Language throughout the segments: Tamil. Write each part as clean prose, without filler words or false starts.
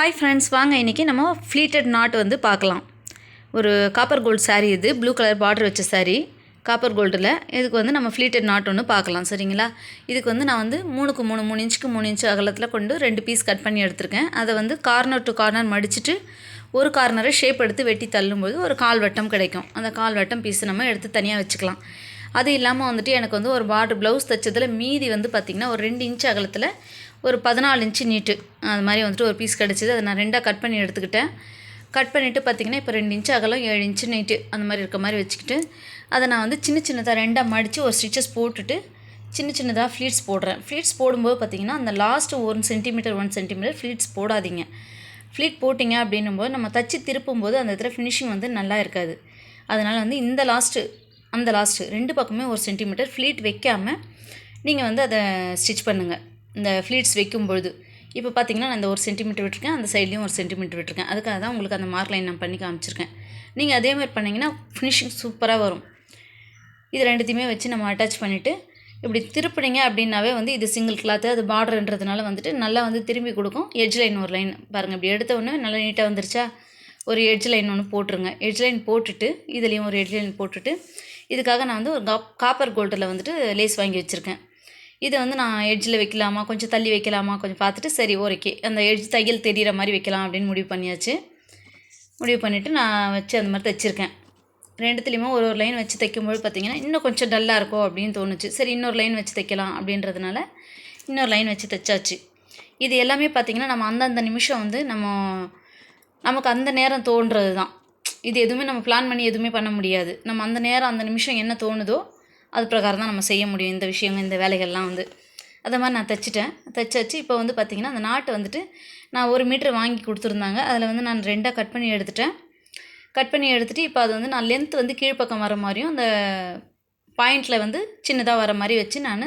ஹாய் ஃப்ரெண்ட்ஸ், வாங்க இன்றைக்கி நம்ம ஃப்ளீட்டட் நாட் வந்து பார்க்கலாம். ஒரு காப்பர் கோல்டு சாரீ, இது ப்ளூ கலர் பார்டர் வச்ச சாரீ, காப்பர் கோல்டில். இதுக்கு வந்து நம்ம ஃப்ளீட்டட் நாட் ஒன்று பார்க்கலாம், சரிங்களா? இதுக்கு வந்து நான் வந்து 3க்கு 3, 3 இன்ச்சுக்கு 3 இன்ச்சு அகலத்தில் கொண்டு 2 பீஸ் கட் பண்ணி எடுத்திருக்கேன். அதை வந்து கார்னர் டு கார்னர் மடிச்சுட்டு ஒரு கார்னரை ஷேப் எடுத்து வெட்டி தள்ளும்போது ஒரு கால் வட்டம் கிடைக்கும். அந்த கால் வட்டம் பீஸ் நம்ம எடுத்து தனியாக வச்சுக்கலாம். அது இல்லாமல் வந்துட்டு எனக்கு வந்து ஒரு பார்டர் ப்ளவுஸ் தைச்சதில் மீதி வந்து பார்த்திங்கன்னா ஒரு 2 இன்ச்சு அகலத்தில் ஒரு 14 இன்ச்சு நீட்டு அது மாதிரி வந்துட்டு ஒரு பீஸ் கிடச்சிது. அதை நான் 2ஆக கட் பண்ணி எடுத்துக்கிட்டேன். கட் பண்ணிவிட்டு பார்த்திங்கன்னா இப்போ 2 இன்ச்சு அகலம் 7 இன்ச்சு நீட்டு அந்த மாதிரி இருக்க மாதிரி வச்சுக்கிட்டு அதை நான் வந்து சின்ன சின்னதாக 2ஆக மடித்து ஒரு ஸ்டிச்சஸ் போட்டுட்டு சின்ன சின்னதாக ஃப்ளீட்ஸ் போடுறேன். ஃப்ளீட்ஸ் போடும்போது பார்த்திங்கன்னா அந்த லாஸ்ட்டு 1 சென்டிமீட்டர் ஃப்ளீட்ஸ் போடாதீங்க. ஃப்ளீட் போட்டிங்க அப்படின்னும்போது நம்ம தச்சு திருப்பும்போது அந்த இடத்துல ஃபினிஷிங் வந்து நல்லா இருக்காது. அதனால் வந்து இந்த அந்த லாஸ்ட்டு 2 பக்கமே 1 சென்டிமீட்டர் ஃப்ளீட் வைக்காமல் நீங்கள் வந்து அதை ஸ்டிச் பண்ணுங்கள். இந்த ஃப்ளீட்ஸ் வைக்கும்பொழுது இப்போ பார்த்திங்கன்னா நான் இந்த 1 சென்டிமீட்டர் விட்டுருக்கேன், அந்த சைட்லேயும் 1 சென்டிமீட்டர் விட்டுருக்கேன். அதுக்காக தான் உங்களுக்கு அந்த மார்க் லைன் நான் பண்ணி காமிச்சிருக்கேன். நீங்கள் அதே மாதிரி பண்ணிங்கன்னா ஃபினிஷிங் சூப்பராக வரும். இது ரெண்டுத்தையுமே வச்சு நம்ம அட்டாச் பண்ணிவிட்டு இப்படி திருப்பினீங்க அப்படின்னாவே வந்து இது சிங்கிள் கிளாத்து, அது பார்டர்ன்றதுனால வந்துட்டு நல்லா வந்து திரும்பி கொடுக்கும். எட்ஜ் லைன் ஒரு லைன் பாருங்கள், இப்படி எடுத்த உடனே நல்லா நீட்டாக வந்துருச்சா. ஒரு எட்ஜ் லைன் ஒன்று போட்டுருங்க. எட்ஜ் லைன் போட்டுட்டு இதுலேயும் ஒரு எட்ஜ் லைன் போட்டுட்டு இதுக்காக நான் வந்து ஒரு காப்பர் கோல்டில் வந்துட்டு லேஸ் வாங்கி வச்சுருக்கேன். இதை வந்து நான் எட்ஜில் வைக்கலாமா, கொஞ்சம் தள்ளி வைக்கலாமா கொஞ்சம் பார்த்துட்டு சரி ஓகே அந்த எட்ஜ் தையல் தெரிகிற மாதிரி வைக்கலாம் அப்படின்னு முடிவு பண்ணியாச்சு. முடிவு பண்ணிவிட்டு நான் வச்சு அந்த மாதிரி தைச்சிருக்கேன். ரெண்டுத்துலேயுமே ஒரு லைன் வச்சு தைக்கும்போது பார்த்திங்கன்னா இன்னும் கொஞ்சம் டல்லாக இருக்கும் அப்படின்னு தோணுச்சு. சரி இன்னொரு லைன் வச்சு தைக்கலாம் அப்படின்றதுனால இன்னொரு லைன் வச்சு தைச்சாச்சு. இது எல்லாமே பார்த்திங்கன்னா நம்ம அந்தந்த நிமிஷம் வந்து நமக்கு அந்த நேரம் தோன்றது தான். இது எதுவுமே நம்ம பிளான் பண்ணி எதுவுமே பண்ண முடியாது. நம்ம அந்த நேரம் அந்த நிமிஷம் என்ன தோணுதோ அது பிரகாரம் தான் நம்ம செய்ய முடியும். இந்த விஷயங்கள் இந்த வேலைகள்லாம் வந்து அதை மாதிரி நான் தைச்சாச்சு. இப்போ வந்து பார்த்திங்கன்னா அந்த நாட்டு வந்துட்டு நான் 1 மீட்டர் வாங்கி கொடுத்துருந்தாங்க. அதில் வந்து நான் 2ஆக கட் பண்ணி எடுத்துகிட்டு இப்போ அது வந்து நான் லென்த் வந்து கீழ்ப்பக்கம் வர மாதிரியும் அந்த பாயிண்டில் வந்து சின்னதாக வர மாதிரி வச்சு நான்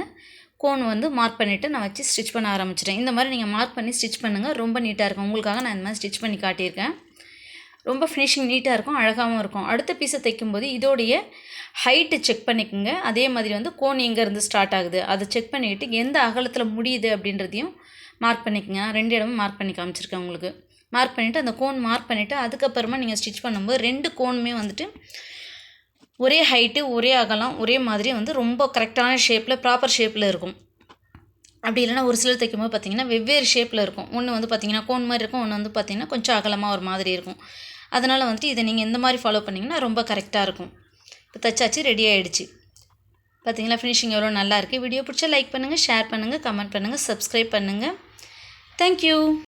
கோன் வந்து மார்க் பண்ணிவிட்டு நான் வச்சு ஸ்டிச் பண்ண ஆரம்பிச்சிட்டேன். இந்த மாதிரி நீங்கள் மார்க் பண்ணி ஸ்டிச் பண்ணுங்கள், ரொம்ப நீட்டாக இருக்கும். உங்களுக்காக நான் இந்த மாதிரி ஸ்டிச் பண்ணி காட்டியிருக்கேன். ரொம்ப ஃபினிஷிங் நீட்டாக இருக்கும், அழகாகவும் இருக்கும். அடுத்த பீஸை தைக்கும்போது இதோடைய ஹைட்டு செக் பண்ணிக்கோங்க. அதே மாதிரி வந்து கோன் எங்கேருந்து ஸ்டார்ட் ஆகுது அதை செக் பண்ணிவிட்டு எந்த அகலத்தில் முடியுது அப்படின்றதையும் மார்க் பண்ணிக்கோங்க. 2 இடமும் மார்க் பண்ணி காமிச்சிருக்கேன் உங்களுக்கு. மார்க் பண்ணிவிட்டு அந்த கோன் மார்க் பண்ணிவிட்டு அதுக்கப்புறமா நீங்கள் ஸ்டிச் பண்ணும்போது 2 கோனுமே வந்துட்டு ஒரே ஹைட்டு, ஒரே அகலம், ஒரே மாதிரி வந்து ரொம்ப கரெக்டான ஷேப்பில் ப்ராப்பர் ஷேப்பில் இருக்கும். அப்படி இல்லைனா ஒரு சிலர் தைக்கும்போது பார்த்திங்கன்னா வெவ்வேறு ஷேப்பில் இருக்கும். ஒன்று வந்து பார்த்திங்கன்னா கோன் மாதிரி இருக்கும், ஒன்று வந்து பார்த்திங்கன்னா கொஞ்சம் அகலமாக ஒரு மாதிரி இருக்கும். அதனால் வந்துட்டு இதை நீங்கள் இந்த மாதிரி ஃபாலோ பண்ணிங்கன்னா ரொம்ப கரெக்டாக இருக்கும். இப்போ தைச்சாச்சு, ரெடி ஆகிடுச்சு. பார்த்திங்களா ஃபினிஷிங் எவ்வளோ நல்லா இருக்குது. வீடியோ பிடிச்சா லைக் பண்ணுங்கள், ஷேர் பண்ணுங்கள், கமெண்ட் பண்ணுங்கள், சப்ஸ்கிரைப் பண்ணுங்கள். தேங்க்யூ.